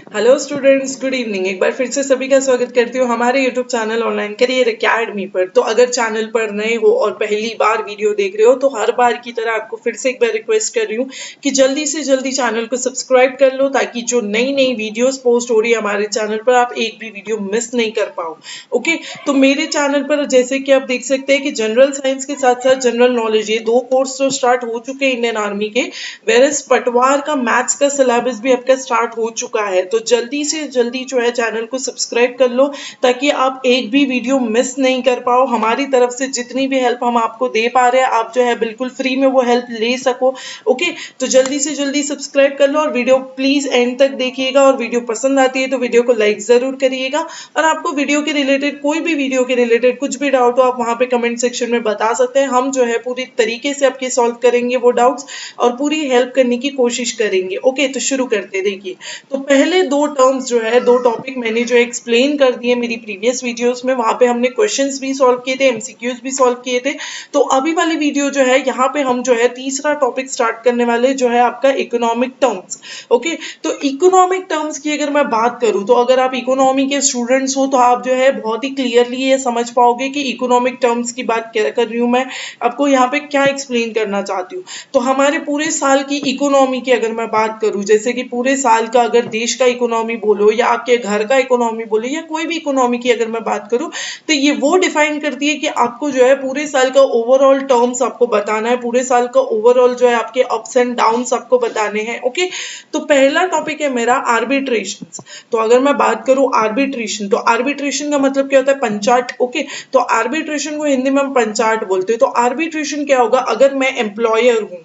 Hello students, good evening. एक बार फिर से सभी का स्वागत करती हूँ हमारे YouTube channel online career academy पर। तो अगर चैनल पर नए हो और पहली बार वीडियो देख रहे हो तो हर बार की तरह आपको फिर से एक बार रिक्वेस्ट कर रही हूँ कि जल्दी से जल्दी चैनल को सब्सक्राइब कर लो, ताकि जो नई नई वीडियोस पोस्ट हो रही है हमारे चैनल पर आप एक भी वीडियो मिस नहीं कर पाओ। ओके, तो मेरे चैनल पर जैसे कि आप देख सकते हैं कि जनरल साइंस के साथ साथ जनरल नॉलेज, ये दो कोर्स तो स्टार्ट हो चुके हैं इंडियन आर्मी के, वेरस पटवार का मैथ्स का सिलेबस भी आपका स्टार्ट हो चुका है। तो जल्दी से जल्दी जो है चैनल को सब्सक्राइब कर लो, ताकि आप एक भी वीडियो मिस नहीं कर पाओ। हमारी तरफ से जितनी भी हेल्प हम आपको दे पा रहे हैं, आप जो है बिल्कुल फ्री में वो हेल्प ले सको। ओके, तो जल्दी से जल्दी सब्सक्राइब कर लो और वीडियो प्लीज एंड तक देखिएगा। और वीडियो पसंद आती है तो वीडियो को लाइक जरूर करिएगा। और आपको वीडियो के रिलेटेड, कोई भी वीडियो के रिलेटेड कुछ भी डाउट हो, आप वहां पे कमेंट सेक्शन में बता सकते हैं। हम जो है पूरी तरीके से आपके सॉल्व करेंगे वो डाउट्स और पूरी हेल्प करने की कोशिश करेंगे। ओके, तो शुरू करते। देखिए, तो पहले दो टर्म्स जो है, दो टॉपिक मैंने जो एक्सप्लेन कर दिए मेरी प्रीवियस वीडियोस में, वहां पे हमने क्वेश्चंस भी सॉल्व किए थे, एमसीक्यूज भी सॉल्व किए थे। तो अभी वाली वीडियो जो है, यहाँ पे हम जो है तीसरा टॉपिक स्टार्ट करने वाले जो है आपका इकोनॉमिक टर्म्स। ओके, तो इकोनॉमिक टर्म्स की अगर मैं बात करूं, तो अगर आप इकोनॉमी के स्टूडेंट्स हो तो आप जो है बहुत ही क्लियरली ये समझ पाओगे कि इकोनॉमिक टर्म्स की बात क्या कर रही हूं मैं, आपको यहाँ पे क्या एक्सप्लेन करना चाहती हूँ। तो हमारे पूरे साल की इकोनॉमी की अगर मैं बात करूं, जैसे कि पूरे साल का अगर देश का इकोनॉमी बोलो या आपके घर का इकोनॉमी बोलो या कोई भी इकोनॉमी की अगर मैं बात करूं, तो ये वो डिफाइन करती है कि आपको जो है पूरे साल का ओवरऑल टर्म्स आपको बताना है, पूरे साल का ओवरऑल जो है आपके अप्स एंड डाउन्स आपको बताने हैं। ओके, तो पहला टॉपिक है मेरा आर्बिट्रेशन। तो अगर मैं बात करूं आर्बिट्रेशन, तो आर्बिट्रेशन का मतलब क्या होता है? पंचाट। ओके, तो आर्बिट्रेशन को हिंदी में हम पंचाट बोलते हैं। तो आर्बिट्रेशन क्या होगा? अगर मैं एम्प्लॉयर हूं,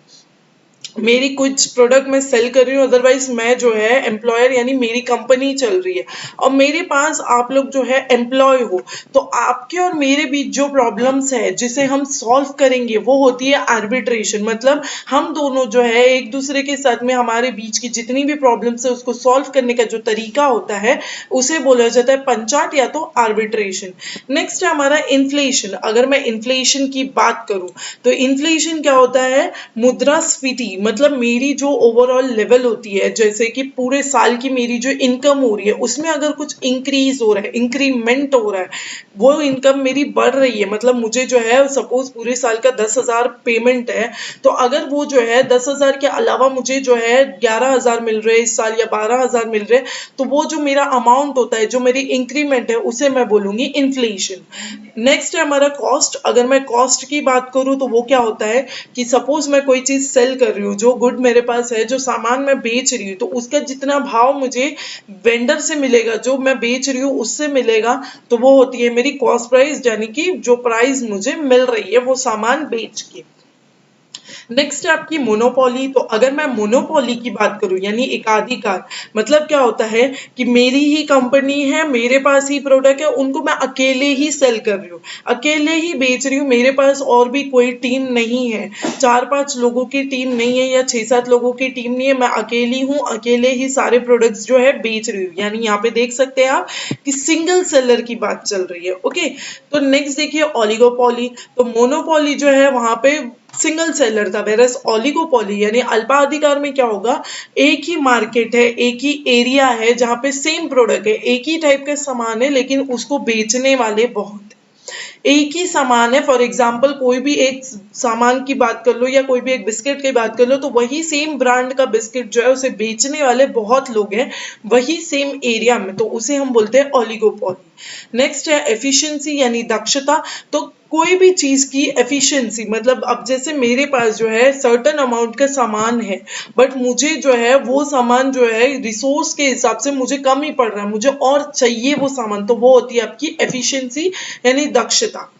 मेरी कुछ प्रोडक्ट मैं सेल कर रही हूँ, अदरवाइज मैं जो है एम्प्लॉयर, यानी मेरी कंपनी चल रही है और मेरे पास आप लोग जो है एम्प्लॉय हो, तो आपके और मेरे बीच जो प्रॉब्लम्स है जिसे हम सॉल्व करेंगे वो होती है आर्बिट्रेशन। मतलब हम दोनों जो है एक दूसरे के साथ में, हमारे बीच की जितनी भी प्रॉब्लम्स है उसको सॉल्व करने का जो तरीका होता है उसे बोला जाता है पंचाट या तो आर्बिट्रेशन। नेक्स्ट है हमारा इन्फ्लेशन। अगर मैं इन्फ्लेशन की बात करूं, तो इन्फ्लेशन क्या होता है? मुद्रास्फीति। मतलब मेरी जो ओवरऑल लेवल होती है, जैसे कि पूरे साल की मेरी जो इनकम हो रही है उसमें अगर कुछ इंक्रीज हो रहा है, इंक्रीमेंट हो रहा है, वो इनकम मेरी बढ़ रही है, मतलब मुझे जो है सपोज पूरे साल का 10,000 पेमेंट है, तो अगर वो जो है 10,000 के अलावा मुझे जो है 11,000 मिल रहे हैं इस साल या 12,000 मिल रहे हैं, तो वो जो मेरा अमाउंट होता है, जो मेरी इंक्रीमेंट है, उसे मैं बोलूंगी इन्फ्लेशन। नेक्स्ट है हमारा कॉस्ट। अगर मैं कॉस्ट की बात करूं तो वो क्या होता है कि सपोज मैं कोई चीज सेल कर रही हूँ, जो गुड मेरे पास है, जो सामान मैं बेच रही हूँ, तो उसका जितना भाव मुझे वेंडर से मिलेगा, जो मैं बेच रही हूँ उससे मिलेगा, तो वो होती है मेरी कॉस्ट प्राइस, यानी कि जो प्राइस मुझे मिल रही है वो सामान बेच के। नेक्स्ट है आपकी मोनोपोली। तो अगर मैं मोनोपोली की बात करूं, यानी एकाधिकार, मतलब क्या होता है कि मेरी ही कंपनी है, मेरे पास ही प्रोडक्ट है, उनको मैं अकेले ही सेल कर रही हूँ, अकेले ही बेच रही हूँ, मेरे पास और भी कोई टीम नहीं है, 4-5 लोगों की टीम नहीं है या 6-7 लोगों की टीम नहीं है, मैं अकेली हूँ, अकेले ही सारे प्रोडक्ट्स जो है बेच रही हूँ। यानी यहाँ पे देख सकते हैं आप कि सिंगल सेलर की बात चल रही है। ओके, तो नेक्स्ट देखिए ओलिगोपोली। तो मोनोपोली जो है वहां पे सिंगल सेलर था, वेरस ओलिगोपोली यानी अल्पाधिकार में क्या होगा? एक ही मार्केट है, एक ही एरिया है जहां पे सेम प्रोडक्ट है, एक ही टाइप का सामान है, लेकिन उसको बेचने वाले बहुत। एक ही सामान है, फॉर एग्जाम्पल कोई भी एक सामान की बात कर लो या कोई भी एक बिस्किट की बात कर लो, तो वही सेम ब्रांड का बिस्किट जो है उसे बेचने वाले बहुत लोग हैं वही सेम एरिया में, तो उसे हम बोलते हैं ओलिगोपोली। नेक्स्ट है एफिशिएंसी यानी दक्षता। तो कोई भी चीज की एफिशिएंसी, मतलब अब जैसे मेरे पास जो है सर्टेन अमाउंट का सामान है, बट मुझे जो है वो सामान जो है रिसोर्स के हिसाब से मुझे कम ही पड़ रहा है, मुझे और चाहिए वो सामान, तो वो होती है आपकी एफिशिएंसी यानी दक्षता।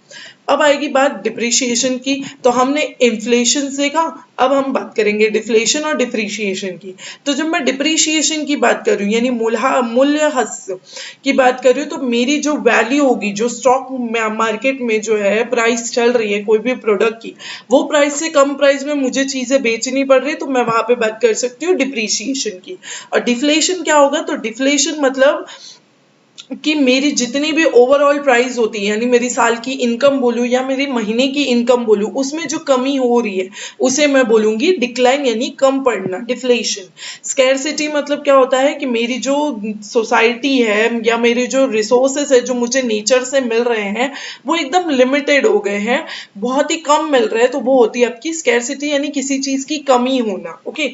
अब आएगी बात डिप्रिशिएशन की। तो हमने इन्फ्लेशन देखा, अब हम बात करेंगे डिफ्लेशन और डिप्रिशिएशन की। तो जब मैं डिप्रिशिएशन की बात कर रही हूँ, यानी मूल्यह्रास की बात कर रही हूँ, तो मेरी जो वैल्यू होगी, जो स्टॉक मार्केट में जो है प्राइस चल रही है कोई भी प्रोडक्ट की, वो प्राइस से कम प्राइस में मुझे चीजें बेचनी पड़ रही है, तो मैं वहां पे बात कर सकती हूँ डिप्रिशिएशन की। और डिफ्लेशन क्या होगा? तो डिफ्लेशन मतलब कि मेरी जितनी भी ओवरऑल प्राइस होती है, यानी मेरी साल की इनकम बोलूँ या मेरी महीने की इनकम बोलूँ, उसमें जो कमी हो रही है उसे मैं बोलूंगी डिक्लाइन, यानी कम पड़ना, डिफ्लेशन। स्कैरसिटी मतलब क्या होता है कि मेरी जो सोसाइटी है या मेरे जो रिसोर्सेस है जो मुझे नेचर से मिल रहे हैं वो एकदम लिमिटेड हो गए हैं, बहुत ही कम मिल रहे हैं, तो वो होती है आपकी स्कैरसिटी, यानी किसी चीज की कमी होना। ओके,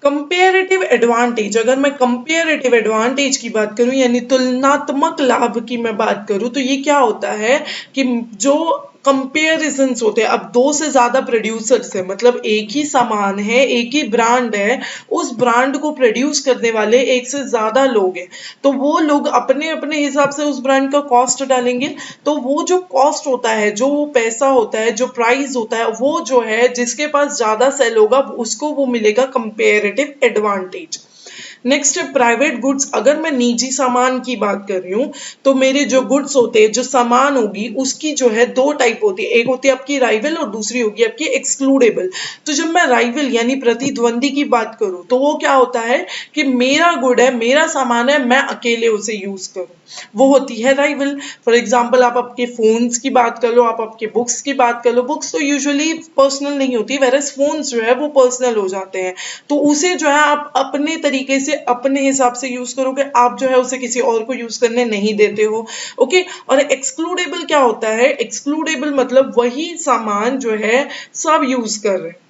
कंपेरेटिव एडवांटेज, अगर मैं कंपेरेटिव एडवांटेज की बात करूं यानी तुलनात्मक लाभ की मैं बात करूं, तो ये क्या होता है कि जो कंपेरिजन्स होते हैं, अब दो से ज्यादा प्रोड्यूसर्स है, मतलब एक ही सामान है, एक ही ब्रांड है, उस ब्रांड को प्रोड्यूस करने वाले एक से ज्यादा लोग हैं, तो वो लोग अपने अपने हिसाब से उस ब्रांड का कॉस्ट डालेंगे, तो वो जो कॉस्ट होता है, जो वो पैसा होता है, जो प्राइस होता है, वो जो है जिसके पास ज्यादा सेल होगा उसको वो मिलेगा कंपेरेटिव एडवांटेज। नेक्स्ट है प्राइवेट गुड्स, अगर मैं निजी सामान की बात कर रही हूँ तो मेरे जो गुड्स होते हैं, जो सामान होगी उसकी जो है दो टाइप होती है, एक होती है आपकी राइवल और दूसरी होगी आपकी एक्सक्लूडेबल। तो जब मैं राइवल यानी प्रतिद्वंदी की बात करूँ तो वो क्या होता है कि मेरा गुड है, मेरा सामान है, मैं अकेले उसे यूज करूँ, वो होती है राइवल। फॉर एग्जाम्पल आप आपके फोन्स की बात कर लो, आप आपके बुक्स की बात कर लो, बुक्स तो यूजुअली पर्सनल नहीं होती, वेरस फोन्स जो है वो पर्सनल हो जाते हैं, तो उसे जो है आप अपने तरीके से अपने हिसाब से यूज करोगे, आप जो है उसे किसी और को यूज करने नहीं देते हो। ओके, और एक्सक्लूडेबल क्या होता है, एक्सक्लूडेबल मतलब वही सामान जो है सब यूज कर रहे हैं,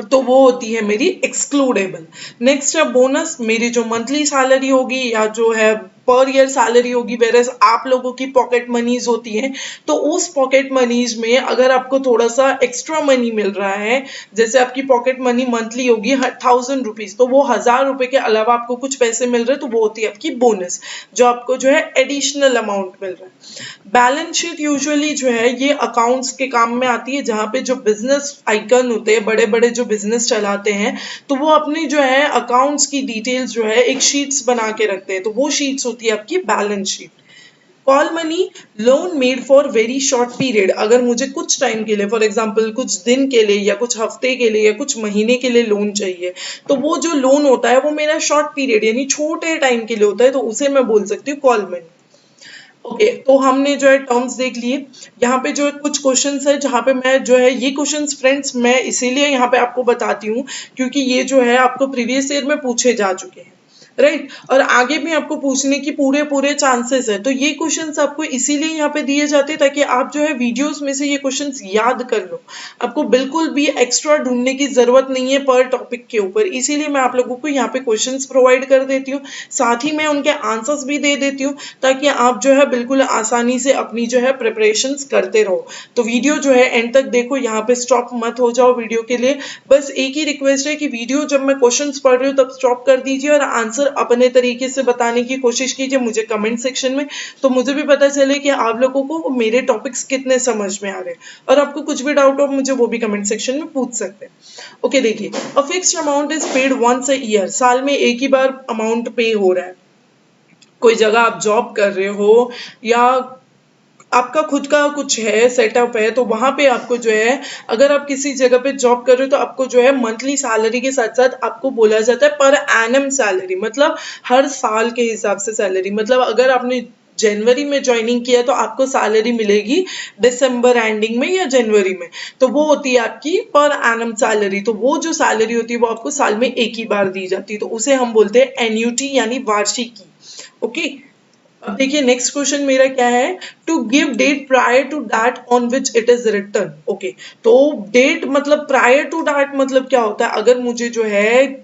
तो वो होती है मेरी एक्सक्लूडेबल। नेक्स्ट है बोनस, मेरी जो मंथली सैलरी होगी या जो है पर ईयर सैलरी होगी, वेरस आप लोगों की पॉकेट मनीज होती हैं, तो उस पॉकेट मनीज में अगर आपको थोड़ा सा एक्स्ट्रा मनी मिल रहा है, जैसे आपकी पॉकेट मनी मंथली होगी 1000 रुपीज, तो वो 1000 रुपए के अलावा आपको कुछ पैसे मिल रहे हैं, तो वो होती है आपकी बोनस, जो आपको जो है एडिशनल अमाउंट मिल रहा है। बैलेंस शीट यूजुअली जो है ये अकाउंट्स के काम में आती है, जहां पे जो बिजनेस आइकन होते हैं, बड़े बड़े जो बिजनेस चलाते हैं, तो वो अपनी जो है अकाउंट्स की डिटेल्स जो है एक शीट्स बना के रखते हैं, तो वो शीट्स होती है आपकी balance sheet. Call money, loan made for very short period, अगर मुझे कुछ टाइम के लिए, फॉर एग्जाम्पल कुछ दिन के लिए या कुछ हफ्ते के लिए या कुछ महीने के लिए लोन चाहिए, तो वो जो लोन होता है वो मेरा शॉर्ट पीरियड यानी छोटे टाइम के लिए होता है, तो उसे मैं बोल सकती हूँ कॉल मनी। ओके, तो हमने जो है टर्म्स देख लिए। यहाँ पे जो है कुछ क्वेश्चंस है जहाँ पे मैं जो है ये क्वेश्चंस फ्रेंड्स मैं इसीलिए यहाँ पे आपको बताती हूँ क्योंकि ये जो है आपको प्रीवियस ईयर में पूछे जा चुके हैं, राइट, और आगे भी आपको पूछने की पूरे पूरे चांसेस है, तो ये क्वेश्चंस आपको इसीलिए यहाँ पे दिए जाते हैं ताकि आप जो है वीडियोस में से ये क्वेश्चंस याद कर लो, आपको बिल्कुल भी एक्स्ट्रा ढूंढने की जरूरत नहीं है पर टॉपिक के ऊपर, इसीलिए मैं आप लोगों को यहाँ पे क्वेश्चंस प्रोवाइड कर देती हूँ, साथ ही मैं उनके आंसर्स भी दे देती हूँ ताकि आप जो है बिल्कुल आसानी से अपनी जो है प्रिपरेशंस करते रहो। तो वीडियो जो है एंड तक देखो, यहाँ पे स्टॉप मत हो जाओ वीडियो के लिए, बस एक ही रिक्वेस्ट है कि वीडियो जब मैं क्वेश्चंस पढ़ रही हूँ तब स्टॉप कर दीजिए और आंसर अपने तरीके से बताने की कोशिश कीजिए मुझे कमेंट सेक्शन में, तो मुझे भी पता चले कि आप लोगों को मेरे टॉपिक्स कितने समझ में आ रहे हैं, और आपको कुछ भी डाउट हो मुझे वो भी कमेंट सेक्शन में पूछ सकते हैं। ओके, देखिए, a fixed amount is paid once a year, साल में एक ही बार अमाउंट पे हो रहा है, कोई जगह आप जॉब कर रहे हो या आपका खुद का कुछ है सेटअप है, तो वहां पे आपको जो है अगर आप किसी जगह पे जॉब कर रहे हो तो आपको जो है मंथली सैलरी के साथ साथ आपको बोला जाता है पर एनम सैलरी, मतलब हर साल के हिसाब से सैलरी, मतलब अगर आपने जनवरी में ज्वाइनिंग किया तो आपको सैलरी मिलेगी दिसंबर एंडिंग में या जनवरी में, तो वो होती है आपकी पर एनम सैलरी, तो वो जो सैलरी होती है वो आपको साल में एक ही बार दी जाती है, तो उसे हम बोलते हैं एन्युटी यानी वार्षिकी। ओके, अब देखिए नेक्स्ट क्वेश्चन मेरा क्या है, to give date prior to that on which it is return. Okay, तो डेट मतलब प्रायर टू दैट मतलब क्या होता है, अगर मुझे जो है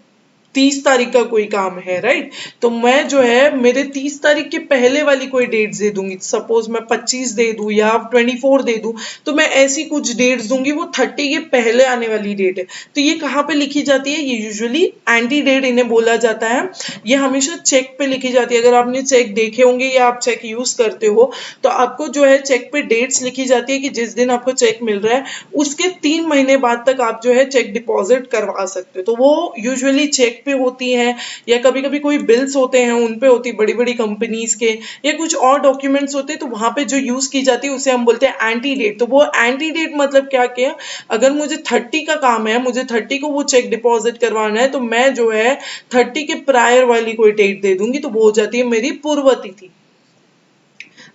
30 तारीख का कोई काम है, राइट, तो मैं जो है मेरे 30 तारीख के पहले वाली कोई डेट्स दे दूंगी, सपोज मैं 25 दे दूं या 24 दे दूं, तो मैं ऐसी कुछ डेट्स दूंगी वो 30 के पहले आने वाली डेट है, तो ये कहाँ पे लिखी जाती है, ये यूजुअली एंटी डेट इन्हें बोला जाता है, ये हमेशा चेक पे लिखी जाती है, अगर आपने चेक देखे होंगे या आप चेक यूज करते हो तो आपको जो है चेक पे डेट्स लिखी जाती है कि जिस दिन आपको चेक मिल रहा है उसके 3 महीने बाद तक आप जो है चेक डिपॉजिट करवा सकते हो, तो वो यूजुअली चेक चेक पे होती हैं, या कभी कभी कोई बिल्स होते हैं उन पे होती, बड़ी बड़ी कंपनीज के, या कुछ और डॉक्यूमेंट्स होते हैं, तो वहां पे जो यूज की जाती है उसे हम बोलते हैं एंटी डेट। तो वो एंटी डेट मतलब क्या किया, अगर मुझे 30 का काम है, मुझे 30 को वो चेक डिपॉजिट करवाना है, तो मैं जो है 30 के प्रायर वाली कोई डेट दे दूंगी, तो वो हो जाती है मेरी पूर्व तिथि।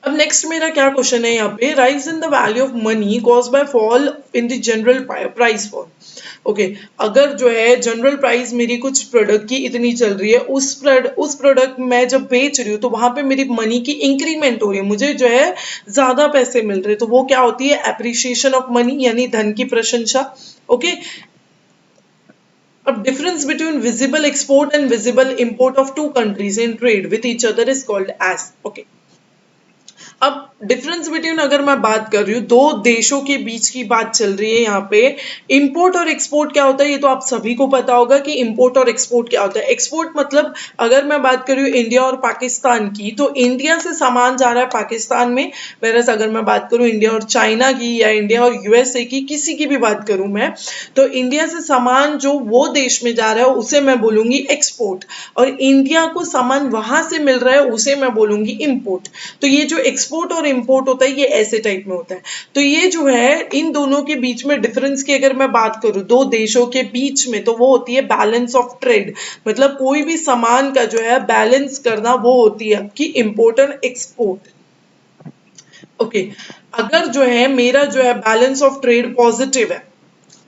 अब नेक्स्ट मेरा क्या क्वेश्चन है यहाँ पे, rise in the value of money cause by fall in the general price fall. Okay, अगर जो है जनरल प्राइस मेरी कुछ प्रोडक्ट की इतनी चल रही है, उस प्रोडक्ट मैं जब बेच रही हूँ तो वहां पे मेरी मनी की इंक्रीमेंट हो रही है, मुझे जो है ज्यादा पैसे मिल रहे हैं, तो वो क्या होती है, एप्रिसिएशन ऑफ मनी, यानी धन की प्रशंसा। ओके, अब difference between visible export and visible import of two countries in trade with each other is called as. Okay, अब डिफरेंस बिटवीन अगर मैं बात कर रही हूँ, दो देशों के बीच की बात चल रही है यहाँ पे, इंपोर्ट और एक्सपोर्ट क्या होता है, ये तो आप सभी को पता होगा कि इंपोर्ट और एक्सपोर्ट क्या होता है। एक्सपोर्ट मतलब अगर मैं बात कर रही हूँ इंडिया और पाकिस्तान की, तो इंडिया से सामान जा रहा है पाकिस्तान में, वेरस अगर मैं बात करूँ इंडिया और चाइना की, या इंडिया और यूएसए की, किसी की भी बात करूँ मैं, तो इंडिया से सामान जो वो देश में जा रहा है उसे मैं बोलूंगी एक्सपोर्ट, और इंडिया को सामान वहां से मिल रहा है उसे मैं बोलूंगी इंपोर्ट। तो ये जो एक्सपोर्ट और इंपोर्ट होता है ये ऐसे टाइप में होता है। तो ये जो है इन दोनों के बीच में डिफरेंस की अगर मैं बात करूं दो देशों के बीच में, तो वो होती है बैलेंस ऑफ ट्रेड, मतलब कोई भी सामान का जो है बैलेंस करना, वो होती है आपकी इंपोर्ट और एक्सपोर्ट। ओके, अगर जो है मेरा जो है बैलेंस ऑफ ट्रेड पॉजिटिव है,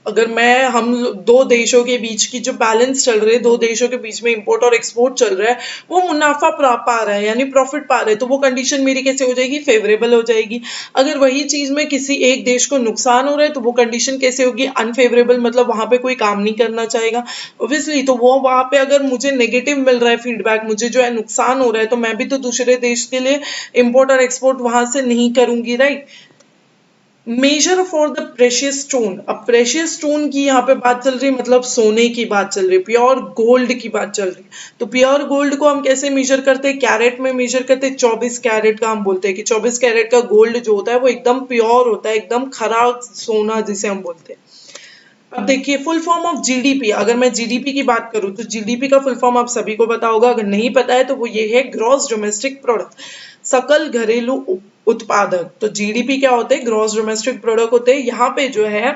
अगर मैं हम दो देशों के बीच की जो बैलेंस चल रही है, दो देशों के बीच में इंपोर्ट और एक्सपोर्ट चल रहा है, वो मुनाफा पा रहा है यानी प्रॉफिट पा रहे हैं, तो वो कंडीशन मेरी कैसे हो जाएगी, फेवरेबल हो जाएगी। अगर वही चीज में किसी एक देश को नुकसान हो रहा है, तो वो कंडीशन कैसे होगी, अनफेवरेबल, मतलब वहां पे कोई काम नहीं करना चाहेगा ऑब्वियसली। तो वो वहां पे अगर मुझे नेगेटिव मिल रहा है फीडबैक, मुझे जो है नुकसान हो रहा है, तो मैं भी तो दूसरे देश के लिए इंपोर्ट और एक्सपोर्ट वहां से नहीं करूंगी, right. Major for the precious stone, अब प्रेशियस स्टोन की यहाँ पे बात चल रही है, मतलब सोने की बात चल रही है, प्योर गोल्ड की बात चल रही है। तो प्योर गोल्ड को हम कैसे मेजर करते हैं, कैरेट में मेजर करते हैं। 24 कैरेट का हम बोलते हैं कि 24 कैरेट का गोल्ड जो होता है वो एकदम प्योर होता है, एकदम खरा सोना जिसे हम बोलते हैं। अब देखिए फुल फॉर्म ऑफ जीडीपी, अगर मैं जीडीपी की बात करूं तो जीडीपी का फुल फॉर्म आप सभी को पता होगा, अगर नहीं पता है तो वो ये है ग्रॉस डोमेस्टिक प्रोडक्ट, सकल घरेलू उत्पादक। तो जीडीपी क्या होते हैं, ग्रॉस डोमेस्टिक प्रोडक्ट होते हैं। यहाँ पे जो है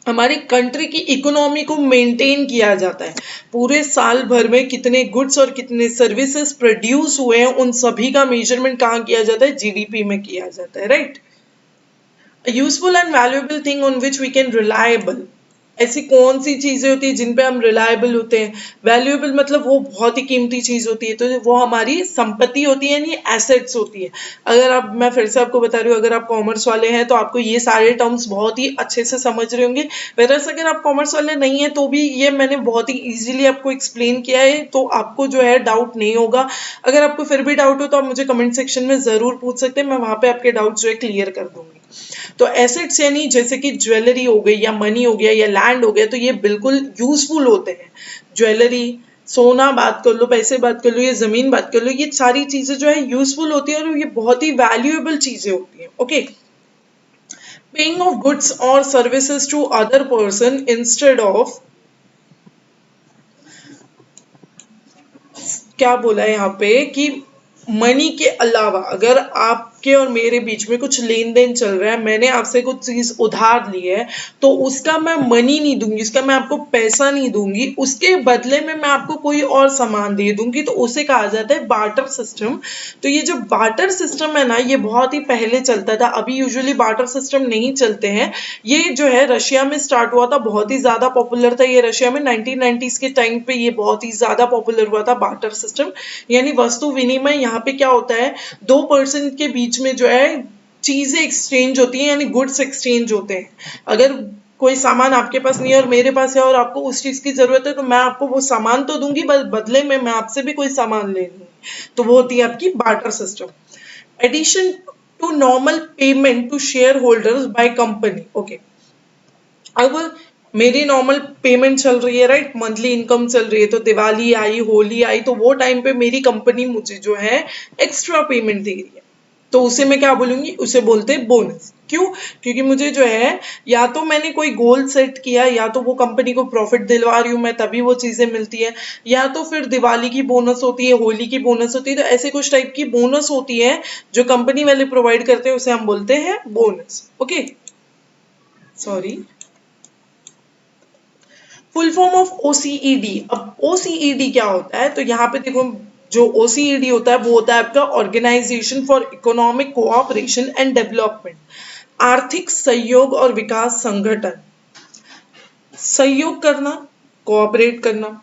हमारी कंट्री की इकोनॉमी को मेंटेन किया जाता है, पूरे साल भर में कितने गुड्स और कितने सर्विसेज प्रोड्यूस हुए हैं उन सभी का मेजरमेंट कहाँ किया जाता है, जीडीपी में किया जाता है, right. Useful and valuable thing on which we can reliable, ऐसी कौन सी चीजें होती है जिन पे हम रिलायबल होते हैं। वैल्यूएबल मतलब वो बहुत ही कीमती चीज होती है, तो वो हमारी संपत्ति होती है, यानी एसेट्स होती है। अगर आप, मैं फिर से आपको बता रही हूँ, अगर आप कॉमर्स वाले हैं तो आपको ये सारे टर्म्स बहुत ही अच्छे से समझ रहे होंगे, वेरस अगर आप कॉमर्स वाले नहीं है तो भी ये मैंने बहुत ही इजीली आपको एक्सप्लेन किया है, तो आपको जो है डाउट नहीं होगा। अगर आपको फिर भी डाउट हो तो आप मुझे कमेंट सेक्शन में जरूर पूछ सकते हैं, मैं वहां पे आपके डाउट जो है क्लियर कर दूंगी। तो एसेट्स यानी जैसे कि ज्वेलरी हो गई, या मनी हो गया, या लैंड हो गया, तो ये बिल्कुल यूजफुल होते हैं। ज्वेलरी, सोना बात कर लो, पैसे बात कर लो, ये जमीन बात कर लो, ये सारी चीजें जो है यूजफुल होती है और ये बहुत ही वैल्यूएबल चीजें होती है। ओके, पेइंग ऑफ गुड्स और services to other person instead of, क्या बोला है यहाँ पे कि मनी के अलावा अगर आपके और मेरे बीच में कुछ लेन देन चल रहा है, मैंने आपसे कुछ चीज उधार ली है, तो उसका मैं मनी नहीं दूंगी, उसका मैं आपको पैसा नहीं दूंगी, उसके बदले में मैं आपको कोई और सामान दे दूंगी, तो उसे कहा जाता है बार्टर सिस्टम। तो ये जो बार्टर सिस्टम है ना, ये बहुत ही पहले चलता था, अभी यूजुअली बार्टर सिस्टम नहीं चलते हैं। ये जो है रशिया में स्टार्ट हुआ था, बहुत ही ज्यादा पॉपुलर था ये रशिया में, 1990s के टाइम पे ये बहुत ही ज्यादा पॉपुलर हुआ था बार्टर सिस्टम, यानी वस्तु विनिमय। यहाँ पे क्या होता है, दो पर्सन के बीच में जो है चीजें एक्सचेंज होती हैं, यानी गुड्स एक्सचेंज होते हैं। अगर कोई सामान आपके पास नहीं है और मेरे पास है और आपको उस चीज की जरूरत है, तो मैं आपको वो सामान तो दूंगी, बस बदले में मैं आपसे भी कोई सामान ले लूंगी, तो वो होती है आपकी barter system. Addition to normal payment to share holders by company. Okay, अब मेरी नॉर्मल पेमेंट चल रही है, राइट, मंथली इनकम चल रही है, तो दिवाली आई, होली आई, तो वो टाइम पे मेरी कंपनी मुझे जो है एक्स्ट्रा पेमेंट दे रही है। तो उसे मैं क्या बोलूंगी, उसे बोलते हैं बोनस। क्यों? क्योंकि मुझे जो है या तो मैंने कोई गोल सेट किया, या तो वो कंपनी को प्रॉफिट दिलवा रही हूँ मैं, तभी वो चीजें मिलती है, या तो फिर दिवाली की बोनस होती है, होली की बोनस होती है। तो ऐसे कुछ टाइप की बोनस होती है जो कंपनी वाले प्रोवाइड करते हैं, उसे हम बोलते हैं bonus. Okay, sorry. Full form of OCED. अब ओसीईडी क्या होता है, तो यहाँ पे देखो, जो ओसीईडी होता है वो होता है आपका organisation for economic cooperation and development, आर्थिक सहयोग और विकास संगठन। सहयोग करना, कोऑपरेट करना,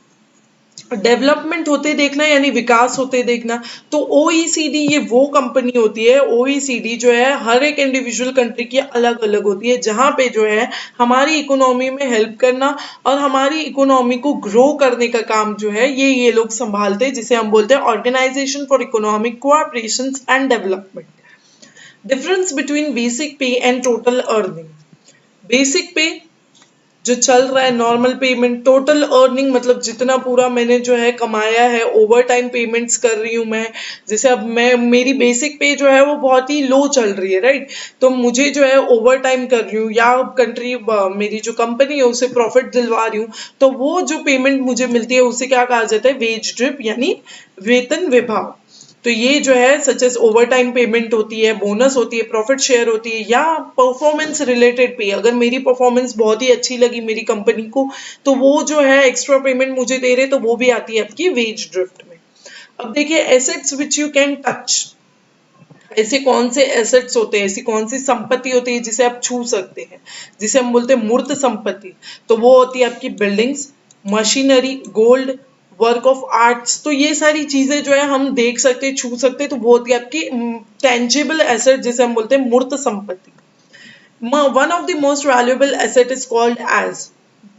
डेवलपमेंट होते देखना यानी विकास होते देखना। तो ओईसीडी ये वो कंपनी होती है, ओईसीडी जो है हर एक इंडिविजुअल कंट्री की अलग अलग होती है, जहां पे जो है हमारी इकोनॉमी में हेल्प करना और हमारी इकोनॉमी को ग्रो करने का काम जो है ये लोग संभालते हैं, जिसे हम बोलते हैं organisation for economic cooperation and development. Difference between basic pay and total earning. Basic pay जो चल रहा है, नॉर्मल पेमेंट, टोटल अर्निंग मतलब जितना पूरा मैंने जो है कमाया है, ओवर टाइम पेमेंट्स कर रही हूँ मैं। जैसे अब मैं, मेरी बेसिक पे जो है वो बहुत ही लो चल रही है, राइट, तो मुझे जो है ओवर टाइम कर रही हूँ या कंट्री, मेरी जो कंपनी है उसे प्रॉफिट दिलवा रही हूँ, तो वो जो पेमेंट मुझे मिलती है उसे क्या कहा जाता है, वेज ड्रिप यानी वेतन विभाग। तो ये जो है such as overtime payment होती है, बोनस होती है, प्रॉफिट शेयर होती है, या परफॉर्मेंस रिलेटेड पे, अगर मेरी परफॉर्मेंस बहुत ही अच्छी लगी मेरी कंपनी को, तो वो जो है एक्स्ट्रा पेमेंट मुझे दे रहे, तो वो भी आती है आपकी वेज ड्रिफ्ट में। अब देखिए, assets which you can touch. ऐसे कौन से एसेट्स होते हैं, ऐसी कौन सी संपत्ति होती है जिसे आप छू सकते हैं, जिसे हम बोलते हैं मूर्त संपत्ति। तो वो होती है आपकी buildings, machinery, gold, work of arts. तो ये सारी चीजें जो है हम देख सकते हैं, छू सकते हैं, तो वो होती है आपकी टेंजिबल एसेट, जिसे हम बोलते हैं मूर्त संपत्ति। One of the most valuable asset is called as,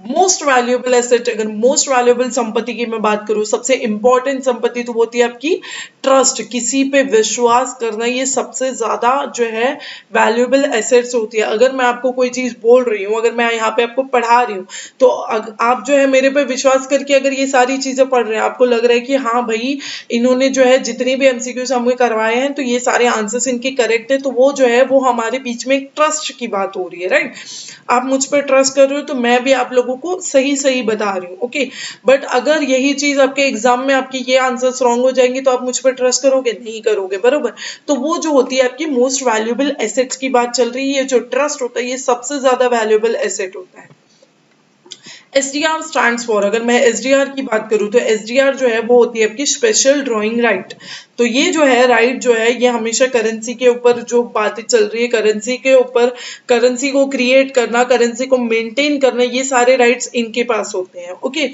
most valuable asset, अगर मोस्ट वैल्यूएबल संपत्ति की मैं बात करूं, सबसे इंपॉर्टेंट संपत्ति तो होती है आपकी ट्रस्ट, किसी पे विश्वास करना, ये सबसे ज्यादा जो है वैल्यूएबल एसेट्स होती है। अगर मैं आपको कोई चीज बोल रही हूँ, अगर मैं यहाँ पे आपको पढ़ा रही हूँ, तो आप जो है मेरे पे विश्वास करके अगर ये सारी चीजें पढ़ रहे हैं, आपको लग रहा है कि हाँ भाई, इन्होंने जो है जितने भी एमसीक्यूज हमें करवाए हैं तो ये सारे आंसर्स इनके करेक्ट है, तो वो जो है वो हमारे बीच में एक ट्रस्ट की बात हो रही है, राइट। आप मुझ पर ट्रस्ट कर रहे हो, तो मैं भी आप लोगों को सही सही बता रही हूँ, ओके। बट अगर यही चीज आपके एग्जाम में आपके ये आंसर्स रॉन्ग हो जाएंगे, तो आप मुझ पर ट्रस्ट करोगे, नहीं करोगे, बरोबर। तो वो जो होती है आपकी मोस्ट वैल्यूएबल एसेट्स की बात चल रही है, जो ट्रस्ट होता है ये सबसे ज्यादा वैल्यूएबल एसेट होता है। एसडीआर स्टैंड्स फॉर, अगर मैं एसडीआर की बात करूं, तो एसडीआर जो है वो होती है आपकी स्पेशल ड्राइंग राइट। तो ये जो है राइट जो है ये हमेशा करेंसी के ऊपर जो बातें चल रही है, करेंसी के ऊपर, करेंसी को क्रिएट करना, करेंसी को मेंटेन करना, ये सारे राइट्स इनके पास होते हैं, okay.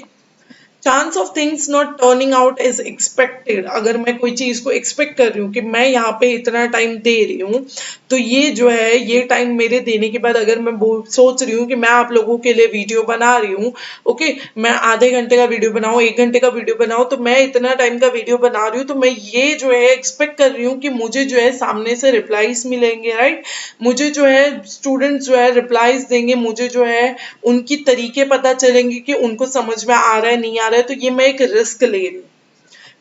Chance of things not turning out as expected, अगर मैं कोई चीज को एक्सपेक्ट कर रही हूँ कि मैं यहाँ पे इतना टाइम दे रही हूँ, तो ये जो है ये टाइम मेरे देने के बाद अगर मैं सोच रही हूँ कि मैं आप लोगों के लिए वीडियो बना रही हूँ, ओके, मैं आधे घंटे का वीडियो बनाऊँ, 1 घंटे का वीडियो बनाऊँ, तो मैं इतना टाइम का वीडियो बना रही हूँ, तो मैं ये जो है एक्सपेक्ट कर रही हूँ कि मुझे जो है सामने से रिप्लाईज मिलेंगे, राइट। मुझे जो है स्टूडेंट्स जो है रिप्लाईज देंगे, मुझे जो है उनकी तरीके पता चलेंगे कि उनको समझ में आ रहा है नहीं आ रहा है, तो ये मैं एक रिस्क ले रही हूँ,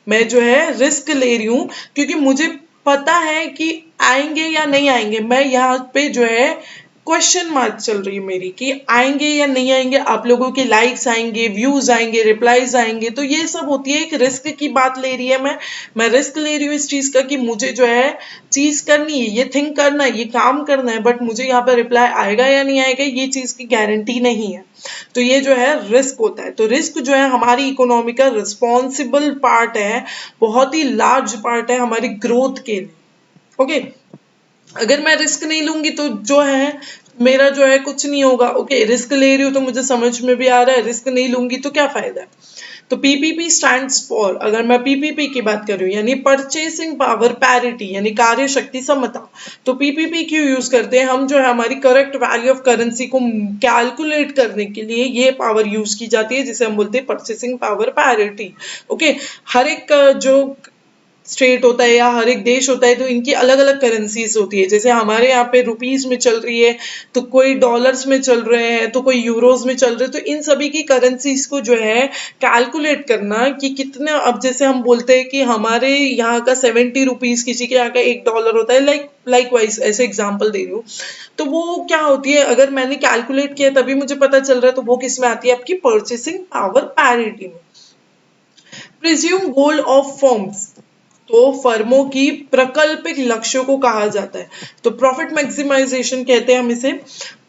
मैं जो है रिस्क ले रही हूँ, क्योंकि मुझे पता है कि आएंगे या नहीं आएंगे। मैं यहाँ पे जो है क्वेश्चन मार्क चल रही है मेरी कि आएंगे या नहीं आएंगे, आप लोगों के लाइक्स आएंगे, व्यूज आएंगे, रिप्लाईज आएंगे, तो ये सब होती है एक रिस्क की बात ले रही है मैं रिस्क ले रही हूँ इस चीज का कि मुझे जो है चीज करनी है, ये थिंक करना है, ये काम करना है, बट मुझे यहाँ पर रिप्लाई आएगा या नहीं आएगा ये चीज की गारंटी नहीं है। तो ये जो है रिस्क होता है। तो रिस्क जो है हमारी इकोनॉमी का रिस्पॉन्सिबल पार्ट है, बहुत ही लार्ज पार्ट है हमारी ग्रोथ के लिए, ओके। अगर मैं रिस्क नहीं लूंगी तो जो है मेरा जो है कुछ नहीं होगा, ओके। रिस्क ले रही हूँ तो मुझे समझ में भी आ रहा है, रिस्क नहीं लूंगी तो क्या फायदा है। तो पीपीपी स्टैंड्स फॉर, अगर मैं पीपीपी की बात करूं, यानी परचेसिंग पावर पैरिटी, यानी कार्य शक्ति समता। तो पीपीपी क्यों यूज करते हैं हम, जो है हमारी करेक्ट वैल्यू ऑफ करेंसी को कैलकुलेट करने के लिए ये पावर यूज की जाती है, जिसे हम बोलते हैं परचेसिंग पावर पैरिटी, ओके। हर एक जो स्टेट होता है या हर एक देश होता है तो इनकी अलग अलग करेंसीज होती है। जैसे हमारे यहाँ पे रुपीज में चल रही है, तो कोई डॉलर्स में चल रहे हैं, तो कोई यूरोज में चल रहे हैं। तो इन सभी की करेंसीज को जो है कैलकुलेट करना कि कितना, अब जैसे हम बोलते हैं कि हमारे यहाँ का 70 रुपीज, किसी के यहाँ का $1 होता है, लाइक वाइज ऐसे एग्जाम्पल दे रही हूँ। तो वो क्या होती है, अगर मैंने कैलकुलेट किया तभी मुझे पता चल रहा है, तो वो किस में आती है, आपकी परचेसिंग पावर पैरिटी में। प्रिज्यूम गोल ऑफ फर्म्स, तो फर्मों की प्रकल्पित लक्ष्यों को कहा जाता है। तो प्रॉफिट मैक्सिमाइजेशन कहते हैं हम इसे।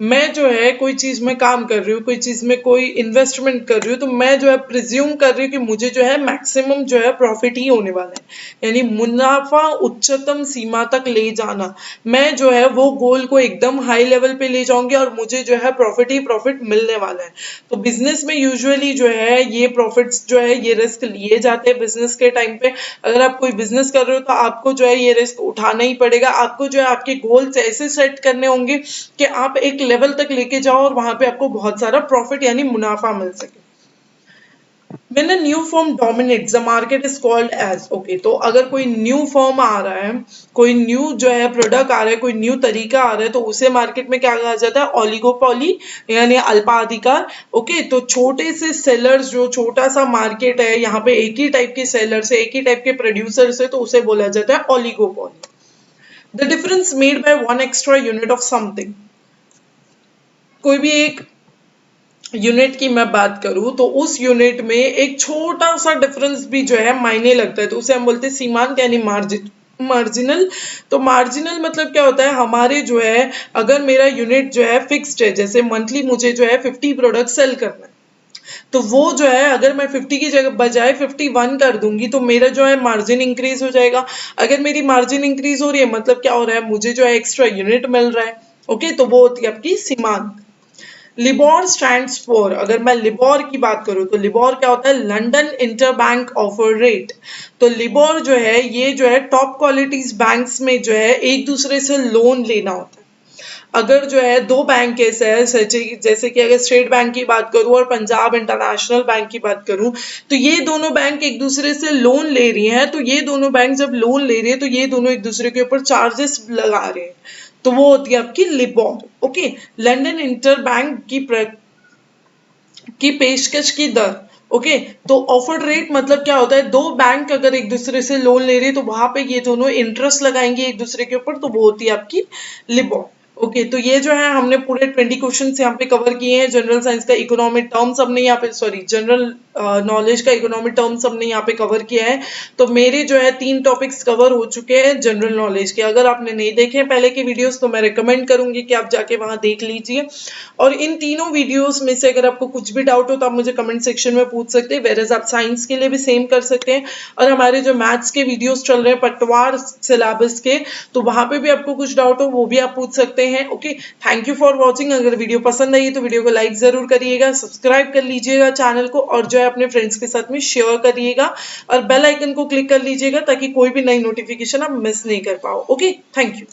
मैं जो है कोई चीज में काम कर रही हूँ, कोई चीज में कोई इन्वेस्टमेंट कर रही हूँ, तो मैं जो है प्रिज्यूम कर रही हूँ कि मुझे जो है मैक्सिमम जो है प्रॉफिट ही होने वाला है, यानी मुनाफा उच्चतम सीमा तक ले जाना। मैं जो है वो गोल को एकदम हाई लेवल पे ले जाऊंगी और मुझे जो है प्रॉफिट ही प्रॉफिट मिलने वाला है। तो बिजनेस में यूजुअली जो है ये प्रॉफिट्स जो है ये रिस्क लिए जाते हैं बिजनेस के टाइम पे। अगर आप कोई बिजनेस कर रहे हो तो आपको जो है ये रिस्क उठाना ही पड़ेगा। आपको जो है आपके गोल्स ऐसे सेट करने होंगे कि आप एक लेवल तक लेके जाओ और वहां पे आपको बहुत सारा प्रॉफिट यानी मुनाफा मिल सके। When a new firm dominates, the market is called as, okay, तो अगर कोई न्यू फर्म आ रहा है, कोई न्यू जो है प्रोडक्ट आ रहा है, कोई न्यू तरीका आ रहा है, तो उसे मार्केट में क्या कहा जाता है, ओलिगोपॉली यानी अल्पाधिकार। ओके, तो छोटे से सेलर्स, जो छोटा सा मार्केट है, यहाँ पे एक ही टाइप के सेलर्स है, एक ही टाइप के प्रोड्यूसर्स है, तो उसे बोला जाता है oligopoly. The difference made by one extra unit of something, कोई भी एक यूनिट की मैं बात करूं तो उस यूनिट में एक छोटा सा डिफरेंस भी जो है मायने लगता है, तो उसे हम बोलते हैं सीमांत यानी मार्जिनल। तो मार्जिनल मतलब क्या होता है, हमारे जो है अगर मेरा यूनिट जो है फिक्स्ड है, जैसे मंथली मुझे जो है 50 प्रोडक्ट सेल करना है, तो वो जो है अगर मैं 50 की जगह बजाय 51 कर दूंगी तो मेरा जो है मार्जिन इंक्रीज हो जाएगा। अगर मेरी मार्जिन इंक्रीज हो रही है मतलब क्या हो रहा है, मुझे जो है एक्स्ट्रा यूनिट मिल रहा है। ओके, तो वो होती है आपकी सीमांत। लिबोर स्टैंड्स फॉर, अगर मैं लिबोर की बात करूं तो लिबोर क्या होता है, लंदन इंटरबैंक ऑफर रेट। तो लिबोर जो है ये जो है टॉप क्वालिटीज बैंक्स में जो है एक दूसरे से लोन लेना होता है। अगर जो है दो बैंक ऐसे है, जैसे कि अगर स्टेट बैंक की बात करूं और पंजाब इंटरनेशनल बैंक की बात करूं, तो ये दोनों बैंक एक दूसरे से लोन ले रही हैं, तो ये दोनों बैंक जब लोन ले रही है तो ये दोनों एक दूसरे के ऊपर चार्जेस लगा रहे हैं, तो वो होती है आपकी LIBOR. Okay, London inter bank की पेशकश की दर। ओके, तो ऑफर्ड रेट मतलब क्या होता है, दो बैंक अगर एक दूसरे से लोन ले रहे हैं तो वहां पे ये दोनों इंटरेस्ट लगाएंगे एक दूसरे के ऊपर, तो वो होती है आपकी लिबोर। ओके, तो ये जो है हमने पूरे 20 क्वेश्चन यहाँ पे कवर किए हैं। जनरल साइंस का इकोनॉमिक टर्म्स हमने यहाँ पे, सॉरी, जनरल नॉलेज का इकोनॉमिक टर्म्स हमने यहाँ पे कवर किया है। तो मेरे जो है 3 टॉपिक्स कवर हो चुके हैं जनरल नॉलेज के। अगर आपने नहीं देखे हैं पहले के वीडियोस तो मैं रिकमेंड करूंगी कि आप जाके वहां देख लीजिए। और इन तीनों वीडियोस में से अगर आपको कुछ भी डाउट हो तो आप मुझे कमेंट सेक्शन में पूछ सकते हैं, वेरएज आप साइंस के लिए भी सेम कर सकते हैं। और हमारे जो मैथ्स के वीडियोस चल रहे हैं पटवार सिलेबस के, तो वहां पे भी आपको कुछ डाउट हो वो भी आप पूछ सकते हैं। Okay, thank you for watching. अगर वीडियो पसंद आई तो वीडियो को लाइक जरूर करिएगा, सब्सक्राइब कर लीजिएगा चैनल को, और जो है अपने फ्रेंड्स के साथ में शेयर करिएगा, और बेल आइकन को क्लिक कर लीजिएगा ताकि कोई भी नई नोटिफिकेशन आप मिस नहीं कर पाओ। Okay, thank you.